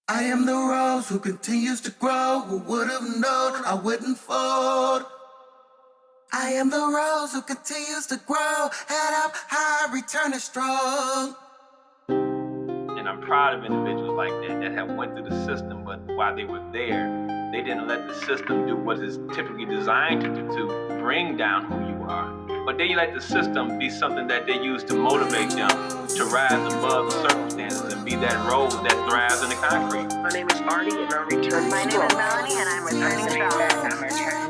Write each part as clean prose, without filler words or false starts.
I am the rose who continues to grow. Who would have known I wouldn't fold? I am the rose who continues to grow. Head up high, returning strong. And I'm proud of individuals like that have went through the system, but while they were there, they didn't let the system do what it's typically designed to do, to bring down who you are. But they let the system be something that they use to motivate them to rise above the circumstances and be that rose that thrives in the concrete. My name is Artie, and I'm returning My name is Melanie, and I'm returning strong. I'm returning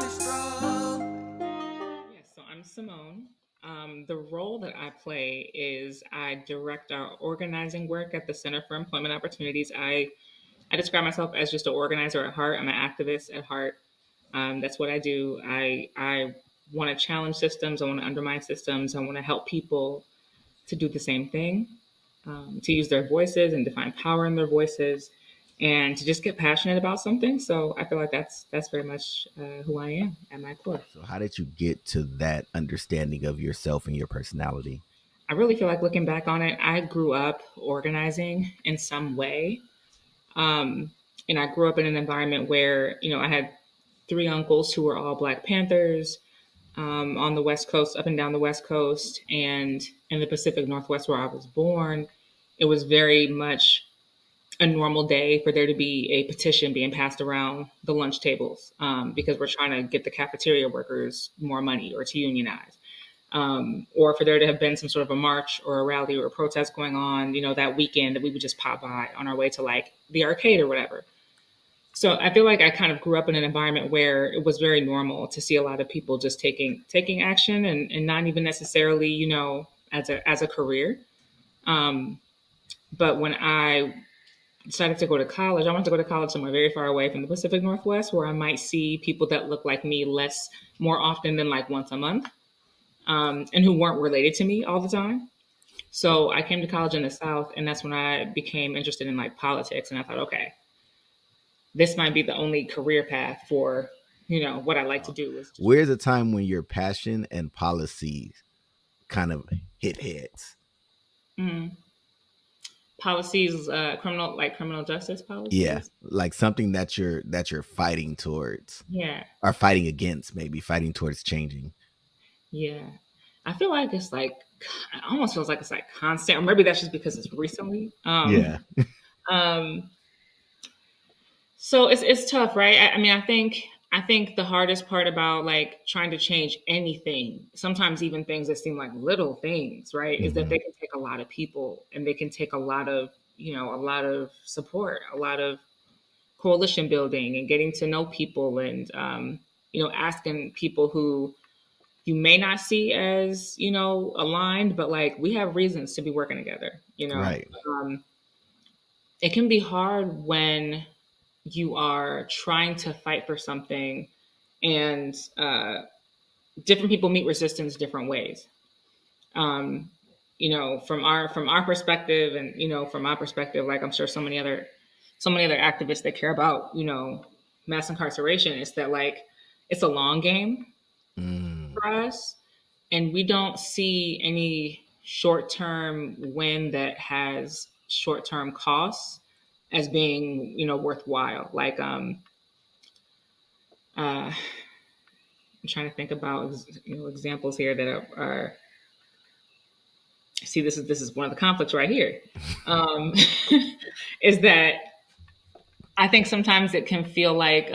strong. Yes, so I'm Simone. The role that I play is I direct our organizing work at the Center for Employment Opportunities. I describe myself as just an organizer at heart. I'm an activist at heart. That's what I do. I want to challenge systems. I want to undermine systems. I want to help people to do the same thing, to use their voices and define power in their voices, and to just get passionate about something. So I feel like that's very much who I am at my core. So how did you get to that understanding of yourself and your personality? I really feel like looking back on it, I grew up organizing in some way. Um, and I grew up in an environment where, I had three uncles who were all Black Panthers, on the West Coast, up and down the West Coast, and in the Pacific Northwest where I was born. It was very much a normal day for there to be a petition being passed around the lunch tables, because we're trying to get the cafeteria workers more money or to unionize. Or for there to have been some sort of a march or a rally or a protest going on, that weekend that we would just pop by on our way to like the arcade or whatever. So I feel like I kind of grew up in an environment where it was very normal to see a lot of people just taking action and not even necessarily, as a career. Um, but when I decided to go to college, I wanted to go to college somewhere very far away from the Pacific Northwest where I might see people that look like me more often than like once a month, and who weren't related to me all the time. So I came to college in the South, and that's when I became interested in like politics. And I thought, okay, this might be the only career path for, what I like to do is just Where's a time when your passion and policy kind of hit heads? mm, policies, criminal justice Yeah, policies. like something that you're fighting towards Yeah, or fighting against, maybe fighting towards changing. yeah. I feel like it's like it almost feels like it's like constant, or maybe that's just because it's recently. Yeah. Um, So it's tough, right? I mean, I think the hardest part about like trying to change anything, sometimes even things that seem like little things, right, is that Hmm. they can take a lot of people and they can take a lot of support, a lot of coalition building and getting to know people and asking people who you may not see as aligned, but like we have reasons to be working together. Right. It can be hard when you are trying to fight for something and different people meet resistance different ways. um, from our perspective, and from my perspective, like I'm sure so many other activists that care about mass incarceration, is that like it's a long game Mm. for us, and we don't see any short-term win that has short-term costs as being worthwhile. Like I'm trying to think about examples here that are see, this is one of the conflicts right here. um, is that I think sometimes it can feel like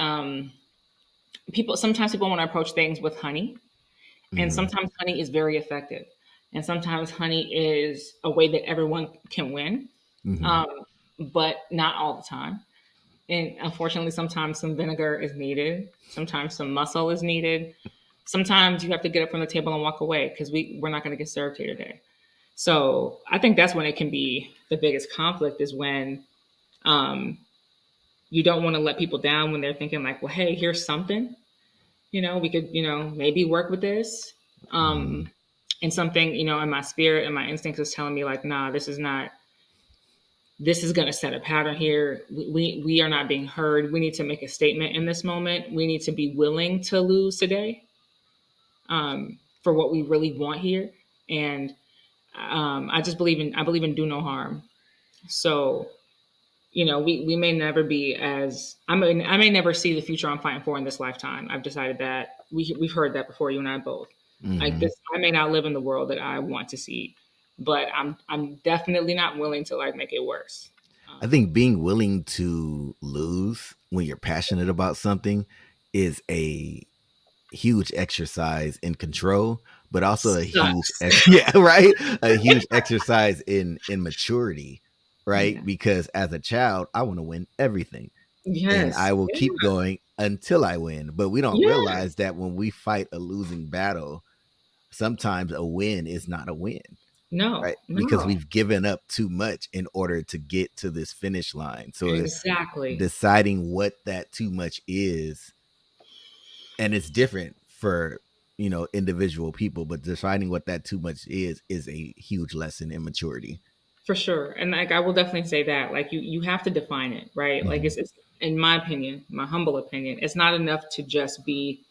people want to approach things with honey, and Hmm. sometimes honey is very effective, and sometimes honey is a way that everyone can win, Hmm. um, but not all the time. And unfortunately, sometimes some vinegar is needed. Sometimes some muscle is needed. Sometimes you have to get up from the table and walk away because we're not going to get served here today. So I think that's when it can be the biggest conflict, is when um, you don't want to let people down when they're thinking like, well, hey, here's something, we could, maybe work with this. Hmm. Um, and something, in my spirit and my instincts is telling me like, nah, this is going to set a pattern here. We are not being heard. We need to make a statement in this moment. We need to be willing to lose today, for what we really want here. And I believe in do no harm. So we may never be as I may never see the future I'm fighting for in this lifetime. I've decided that we've heard that before, you and I both. Like Hmm. this, I may not live in the world that I want to see, but I'm definitely not willing to like make it worse. I Um, think being willing to lose when you're passionate about something is a huge exercise in control, but also a huge sucks. yeah, right, a huge exercise in maturity, right? Yeah. Because as a child I want to win everything, and I Yes. will keep Yeah. going until I win. But we don't Yeah. realize that when we fight a losing battle, sometimes a win is not a win, No. right? Because No. we've given up too much in order to get to this finish line. So Exactly. deciding what that too much is, and it's different for individual people, but deciding what that too much is a huge lesson in maturity. For sure. And like I will definitely say that. Like you have to define it, right? Like Hmm. it's in my opinion, my humble opinion, it's not enough to just be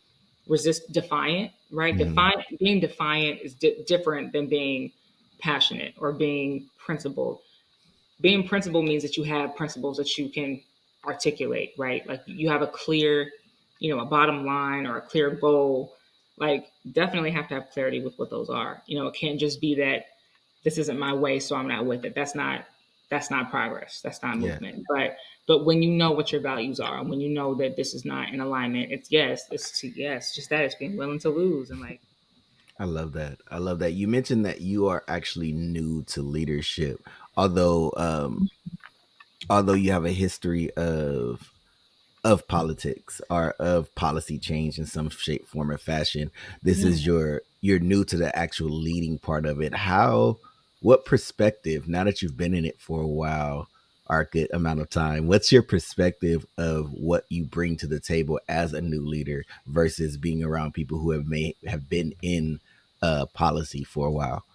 defiant, right? Hmm. Being defiant is different than being passionate or being principled. Being principled means that you have principles that you can articulate, right? Like you have a clear, a bottom line or a clear goal. Like definitely have to have clarity with what those are. It can't just be that this isn't my way, so I'm not with it. That's not progress. That's not Yeah, movement. But when you know what your values are, and when you know that this is not in alignment, it's just that it's being willing to lose and like I love that. I love that. You mentioned that you are actually new to leadership, although although you have a history of politics or of policy change in some shape, form, or fashion. This yeah. is you're new to the actual leading part of it. What perspective, now that you've been in it for a while or a good amount of time, what's your perspective of what you bring to the table as a new leader versus being around people who have been in policy for a while?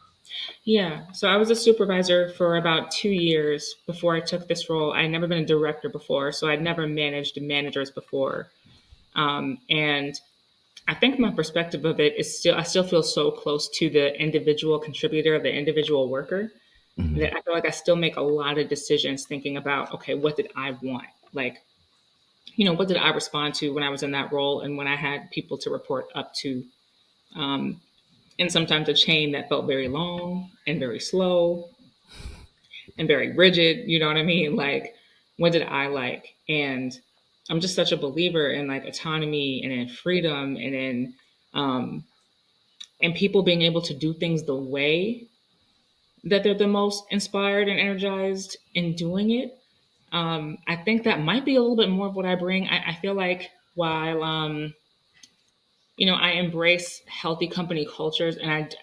Yeah. So I was a supervisor for about 2 years before I took this role. I'd never been a director before, so I'd never managed managers before. And I think my perspective of it is I still feel so close to the individual contributor, the individual worker, Hmm. that I feel like I still make a lot of decisions thinking about, okay, what did I want? Like, what did I respond to when I was in that role and when I had people to report up to? Um, and sometimes a chain that felt very long and very slow and very rigid. You know what I mean? Like, what did I like? And I'm just such a believer in like autonomy and in freedom um, and people being able to do things the way that they're the most inspired and energized in doing it. I think that might be a little bit more of what I bring. I feel like while I embrace healthy company cultures, and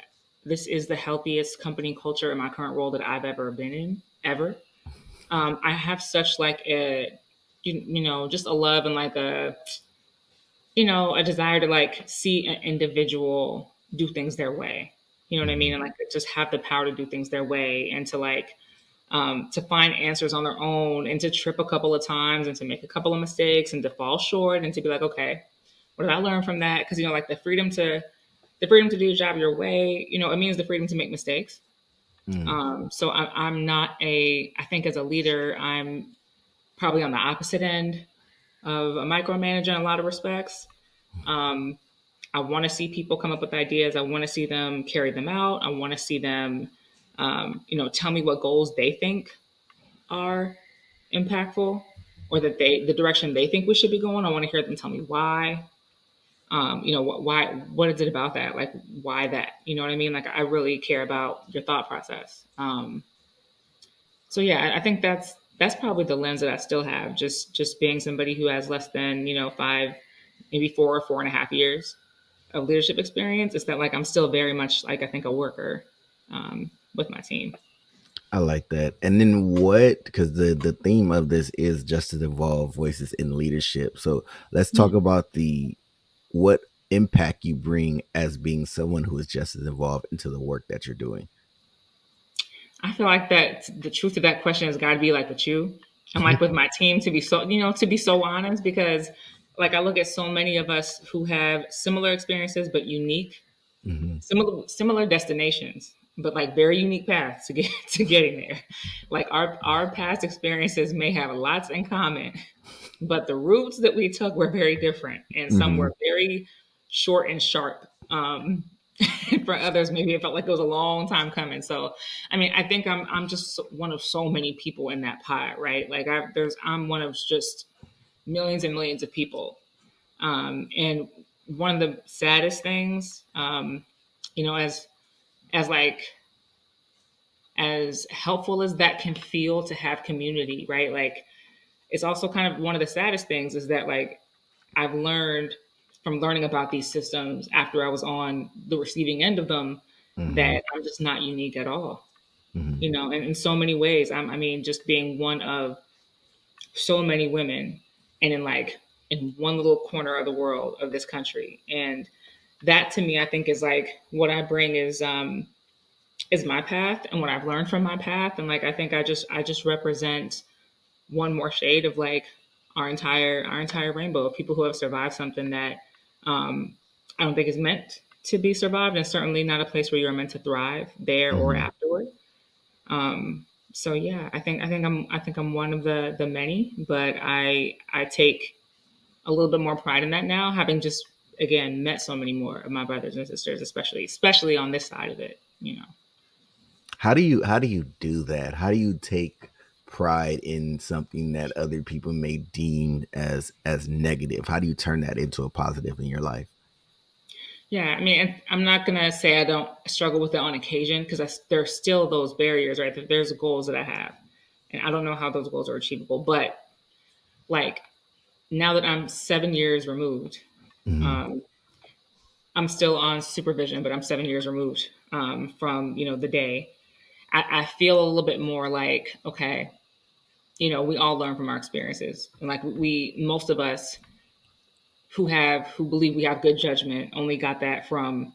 this is the healthiest company culture in my current role that I've ever been in ever. I have such like just a love and like a desire to like see an individual do things their way. You know what I Hmm. mean? And like just have the power to do things their way and to like to find answers on their own and to trip a couple of times and to make a couple of mistakes and to fall short and to be like, okay, what did I learn from that? Because like the freedom to do your job your way, it means the freedom to make mistakes. Hmm. So I'm not I think as a leader, I'm probably on the opposite end of a micromanager in a lot of respects. Um, I want to see people come up with ideas. I want to see them carry them out. I want to see them, tell me what goals they think are impactful or that the direction they think we should be going. I want to hear them tell me why. Why, what is it about that? Like, why that? You know what I mean? Like, I really care about your thought process. So yeah, I think that's probably the lens that I still have. Just being somebody who has less than 5, maybe 4 or 4.5 years of leadership experience. Is that like I'm still very much like I think a worker with my team. I like that. And then what? Because the theme of this is justice involved voices in leadership. So let's Yeah. talk about the what impact you bring as being someone who is just as involved into the work that you're doing. I feel like that the truth of that question has got to be like with you and like with my team to be so honest because like I look at so many of us who have similar experiences but unique Hmm. similar destinations. but like very unique paths to get to getting there. Like our past experiences may have lots in common, but the routes that we took were very different, and some Mm-hmm. were very short and sharp. For others, maybe it felt like it was a long time coming. So, I mean, I think I'm just one of so many people in that pie, right? Like I'm one of just millions and millions of people. And one of the saddest things, you know, as like as helpful as that can feel to have community, right? Like it's also kind of one of the saddest things is that like I've learned from learning about these systems after I was on the receiving end of them Mm-hmm. that I'm just not unique at all. Mm-hmm. You know, and in so many ways, I mean, just being one of so many women and in one little corner of the world of this country. And that to me, I think is like what I bring is my path and what I've learned from my path. And like, I think I just represent one more shade of like our entire rainbow of people who have survived something that um, I don't think is meant to be survived, and certainly not a place where you're meant to thrive there or Mm-hmm. afterward. So yeah, I think I'm one of the many, but I take a little bit more pride in that now, having just again met so many more of my brothers and sisters, especially on this side of it. You know. How do you do that? How do you take pride in something that other people may deem as negative? How do you turn that into a positive in your life? Yeah, I mean, and I'm not gonna say I don't struggle with it on occasion because there's still those barriers, right? There's goals that I have, and I don't know how those goals are achievable. But like now that I'm 7 years removed, Mm-hmm. um, I'm still on supervision, but I'm 7 years removed from the day. I feel a little bit more like okay, we all learn from our experiences, and like most of us who believe we have good judgment only got that from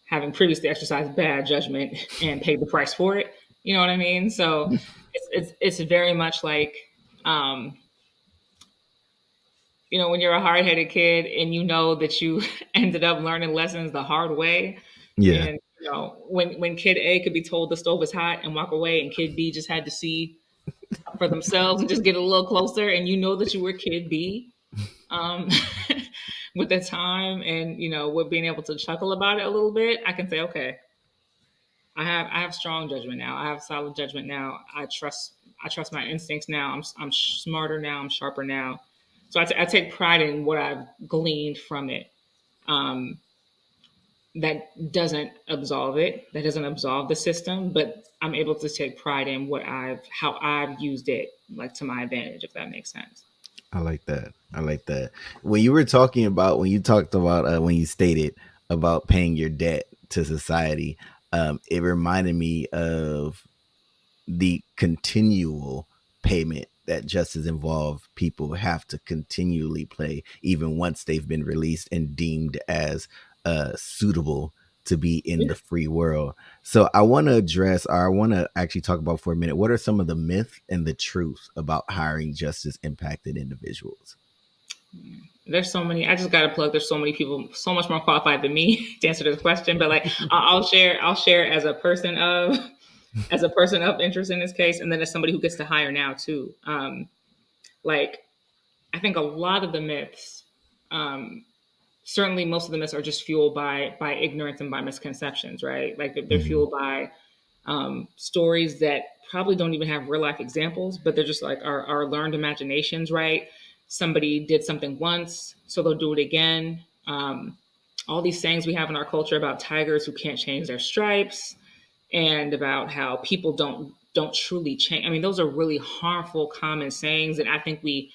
having previously exercised bad judgment and paid the price for it. You know what I mean? So it's very much like um, when you're a hard headed kid and you know that you ended up learning lessons the hard way. Yeah. And when kid A could be told the stove is hot and walk away, and kid B just had to see for themselves and just get a little closer, and you know that you were kid B. Um, with the time and with being able to chuckle about it a little bit, I can say, okay, I have strong judgment now. I have solid judgment now. I trust my instincts now. I'm smarter now. I'm sharper now. So I take pride in what I've gleaned from it. Um, that doesn't absolve it. That doesn't absolve the system, but I'm able to take pride in how I've used it, like to my advantage, if that makes sense. I like that. I like that. When you talked about when you stated about paying your debt to society, it reminded me of the continual payment that justice involved people have to continually pay, even once they've been released and deemed as suitable to be in Yeah. the free world. So I want to address, or I want to actually talk about for a minute, what are some of the myths and the truth about hiring justice impacted individuals? There's so many. I just got to plug. There's so many people, so much more qualified than me to answer this question. But like, I'll share. I'll share as a person of interest in this case, and then as somebody who gets to hire now too. Like, I think a lot of the myths, um, certainly most of the myths, are just fueled by ignorance and by misconceptions, right? Like they're Mm-hmm. fueled by stories that probably don't even have real life examples, but they're just like our learned imaginations, right? Somebody did something once, so they'll do it again. All these sayings we have in our culture about tigers who can't change their stripes, and about how people don't truly change. I mean, those are really harmful common sayings that I think we,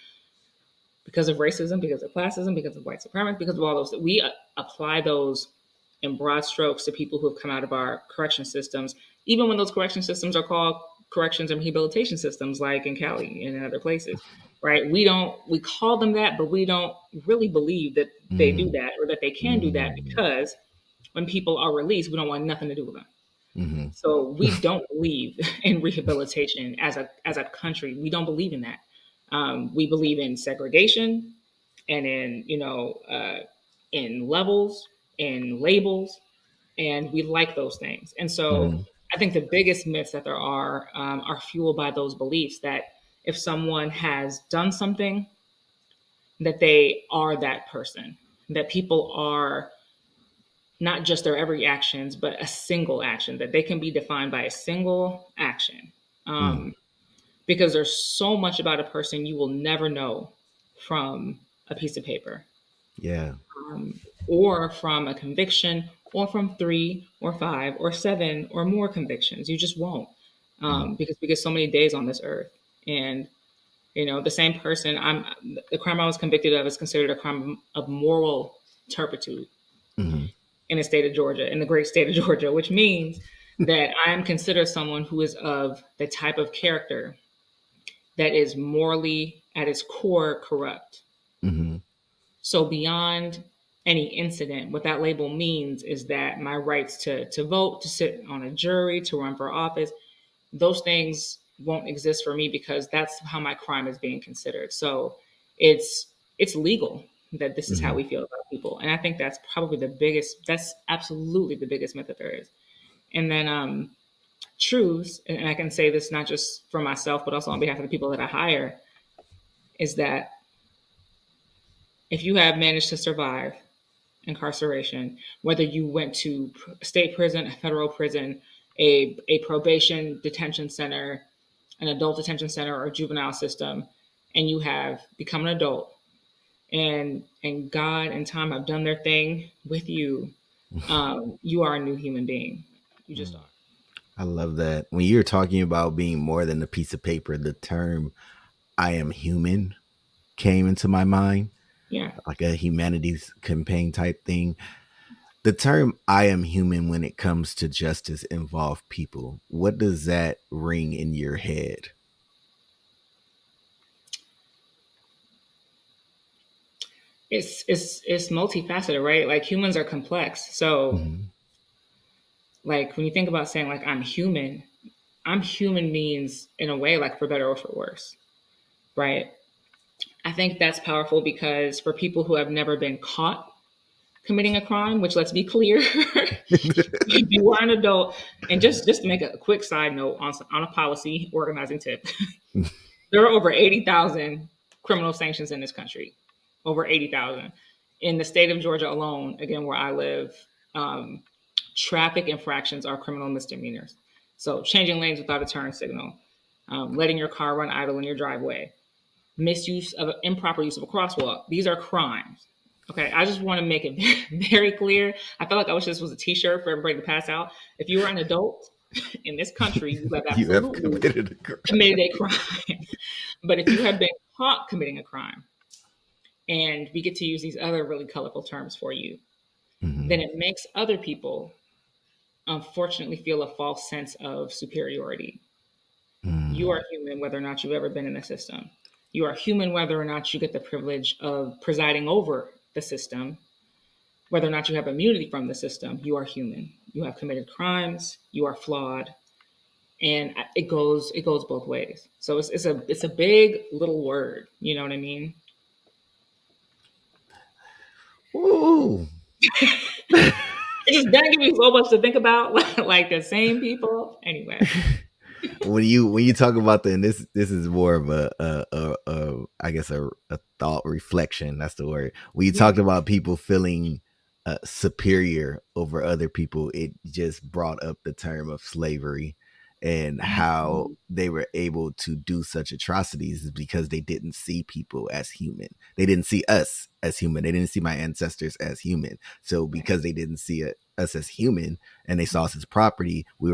because of racism, because of classism, because of white supremacy, because of all those, that we apply those in broad strokes to people who have come out of our correction systems, even when those correction systems are called corrections and rehabilitation systems, like in Cali and in other places, right? We call them that, but we don't really believe that they do Mm-hmm. that or that they can do that, because when people are released, we don't want nothing to do with them. Mm-hmm. So we don't believe in rehabilitation as a country. We don't believe in that. We believe in segregation and in levels and labels, and we like those things. And so Mm-hmm. I think the biggest myths that there are fueled by those beliefs that if someone has done something, that they are that person, that people are not just their every actions, but a single action, that they can be defined by a single action. Mm, Um, because there's so much about a person you will never know from a piece of paper, yeah. or from a conviction, or from 3 or 5 or 7 or more convictions. You just won't, Mm, because we get so many days on this earth. And the same person, the crime I was convicted of is considered a crime of moral turpitude mhm, in the state of Georgia, in the great state of Georgia, which means that I am considered someone who is of the type of character that is morally at its core corrupt. mhm, So beyond any incident, what that label means is that my rights to vote, to sit on a jury, to run for office, those things won't exist for me because that's how my crime is being considered. So it's legal that this is how mhm. we feel about people. And I think that's probably that's absolutely the biggest myth that there is. And then truths, and I can say this not just for myself, but also on behalf of the people that I hire, is that if you have managed to survive incarceration, whether you went to state prison, a federal prison, a probation detention center, an adult detention center, or juvenile system, and you have become an adult, and God and time have done their thing with you, you are a new human being. You just are. I love that. When you're talking about being more than a piece of paper, the term I am human came into my mind, Yeah. like a humanities campaign type thing. The term I am human when it comes to justice involve people. What does that ring in your head? It's multifaceted, right? Like humans are complex. So Mhm, like when you think about saying like I'm human means in a way like for better or for worse, right? I think that's powerful because for people who have never been caught committing a crime, which let's be clear, if you are an adult, and just to make a quick side note on a policy organizing tip, there are over 80,000 criminal sanctions in this country, over 80,000. In the state of Georgia alone, again, where I live, um, traffic infractions are criminal misdemeanors. So changing lanes without a turn signal, letting your car run idle in your driveway, misuse of improper use of a crosswalk. These are crimes. Okay, I just want to make it very clear. I feel like I wish this was a T-shirt for everybody to pass out. If you are an adult in this country, you have you have absolutely committed a crime. committed a crime. But if you have been caught committing a crime, and we get to use these other really colorful terms for you, then Mhm, it makes other people unfortunately feel a false sense of superiority. You mm, are human whether or not you've ever been in the system. You are human whether or not you get the privilege of presiding over the system, whether or not you have immunity from the system. You are human. You have committed crimes. You are flawed, and it goes both ways. So it's a big little word. You know what I mean? ooh. It just doesn't give you so much to think about, like the same people. Anyway, When you talk about the, and this is more of a I guess a thought reflection. That's the word. When you yeah, talked about people feeling superior over other people, it just brought up the term of slavery and how they were able to do such atrocities is because they didn't see people as human. They didn't see us as human. They didn't see my ancestors as human. So right. because they didn't see us as human, and they saw us as property, they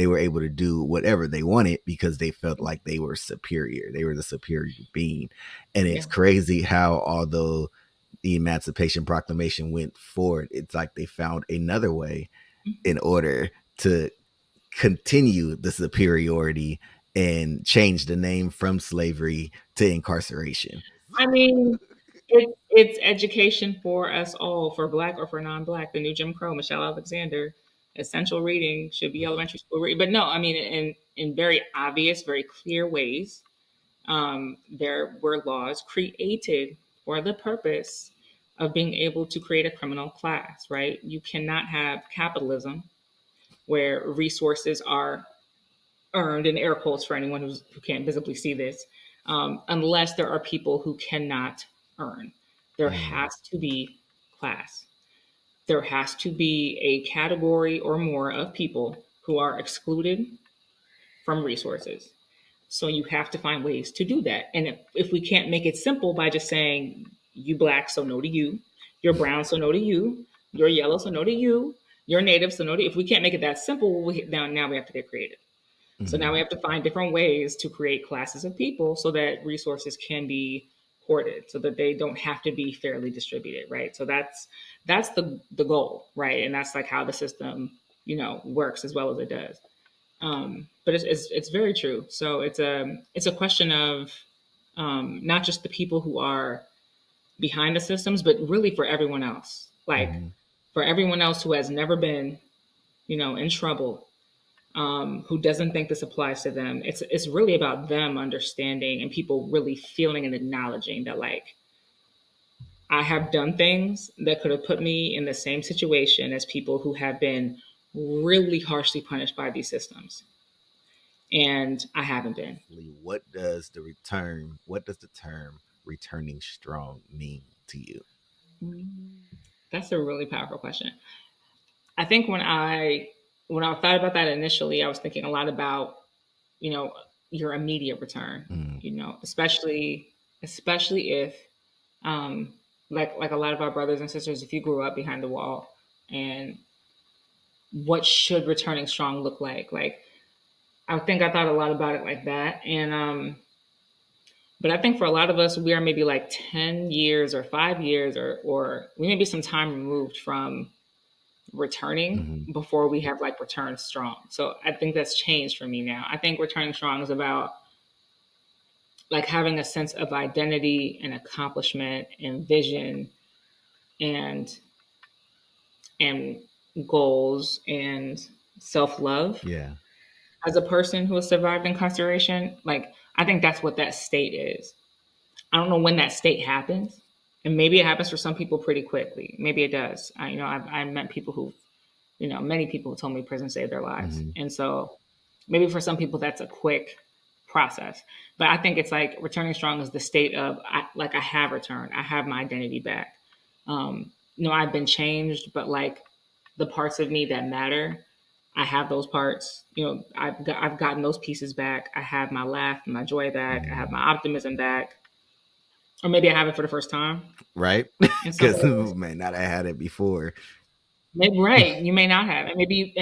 were able to do whatever they wanted because they felt like they were superior. They were the superior being. And Yeah, it's crazy how, although the Emancipation Proclamation went forward, it's like they found another way in order to continue the superiority and change the name from slavery to incarceration. I mean, it's education for us all, for Black or for non-Black. The new Jim Crow, Michelle Alexander. Essential reading should be elementary school reading. But no, I mean, in very obvious, very clear ways, there were laws created for the purpose of being able to create a criminal class. Right? You cannot have capitalism where resources are earned, in air quotes for anyone who can't visibly see this, unless there are people who cannot earn. There has to be class. There has to be a category or more of people who are excluded from resources. So you have to find ways to do that. And if we can't make it simple by just saying, you black, so no to you, you're brown, so no to you, you're yellow, so no to you, you're native, so no to you. If we can't make it that simple, now we have to get creative. So now we have to find different ways to create classes of people so that resources can be hoarded, so that they don't have to be fairly distributed, right? So that's the goal, right? And that's like how the system, works as well as it does. But it's very true. So it's a question of not just the people who are behind the systems, but really for everyone else. Like for everyone else who has never been, in trouble, who doesn't think this applies to them. It's really about them understanding and people really feeling and acknowledging that, like, I have done things that could have put me in the same situation as people who have been really harshly punished by these systems. And I haven't been. What does the term returning strong mean to you? That's a really powerful question. I think when I thought about that initially, I was thinking a lot about, your immediate return, especially if, like a lot of our brothers and sisters, if you grew up behind the wall, and what should returning strong look like? Like, I think I thought a lot about it like that. And, but I think for a lot of us, we are maybe like 10 years or 5 years, or we may be some time removed from returning before we have like returned strong. So I think that's changed for me now. I think returning strong is about like having a sense of identity and accomplishment and vision and goals and self-love. Yeah. As a person who has survived incarceration, like, I think that's what that state is. I don't know when that state happens. And maybe it happens for some people pretty quickly. Maybe it does. I've met people who, many people who told me prison saved their lives. And so maybe for some people that's a quick process. But I think it's like returning strong is the state of, I have returned. I have my identity back. I've been changed, but like the parts of me that matter, I have those parts. I've gotten those pieces back. I have my laugh and my joy back. I have my optimism back. Or maybe I have it for the first time. Right? Because may not have had it before. Maybe, right. You may not have. And maybe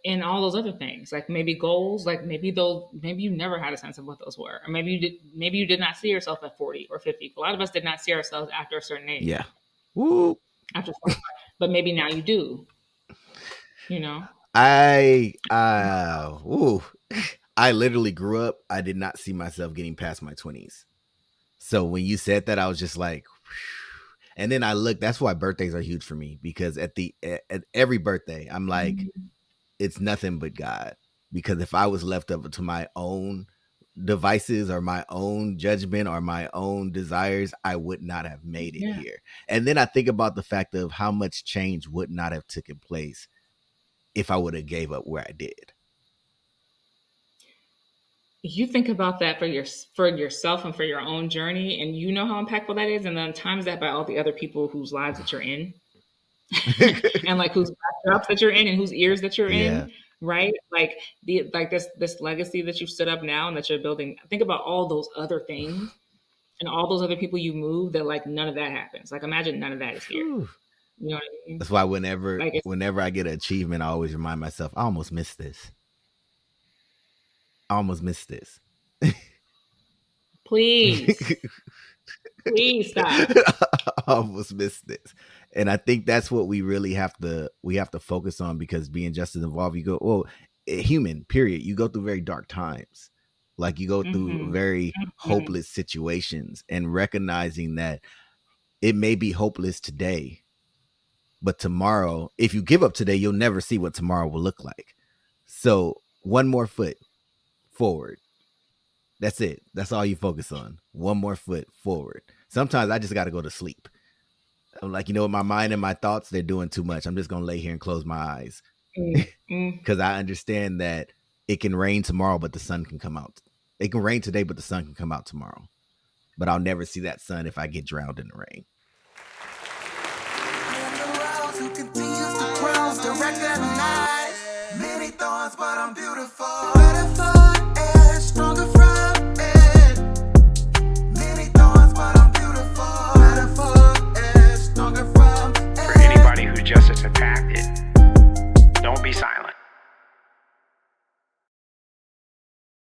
and all those other things. Like maybe goals, like maybe you never had a sense of what those were. Or maybe you did not see yourself at 40 or 50. A lot of us did not see ourselves after a certain age. Yeah. Woo. After 45. But maybe now you do. I literally grew up, I did not see myself getting past my 20s. So when you said that, I was just like, whew. And then I look, that's why birthdays are huge for me, because at every birthday, I'm like, it's nothing but God. Because if I was left up to my own devices or my own judgment or my own desires, I would not have made it here. And then I think about the fact of how much change would not have taken place if I would have gave up where I did. You think about that for yourself and for your own journey, and you know how impactful that is, and then times that by all the other people whose lives that you're in, and like whose backdrops that you're in, and whose ears that you're in, right? Like this legacy that you've stood up now and that you're building. Think about all those other things and all those other people you move. That like none of that happens. Like imagine none of that is here. You know what I mean? That's why whenever I get an achievement, I always remind myself, I almost missed this. Please stop. I almost missed this. And I think that's what we really have to focus on, because being justice involved, you go, human, period. You go through very dark times. Like you go through very hopeless situations, and recognizing that it may be hopeless today, but tomorrow, if you give up today, you'll never see what tomorrow will look like. So one more foot forward. That's it. That's all you focus on. One more foot forward. Sometimes I just got to go to sleep. I'm like, my mind and my thoughts, they're doing too much. I'm just going to lay here and close my eyes. because I understand that it can rain tomorrow, but the sun can come out. It can rain today, but the sun can come out tomorrow. But I'll never see that sun if I get drowned in the rain. I am the rose who continues to grow, still recognize many thorns, but I'm beautiful.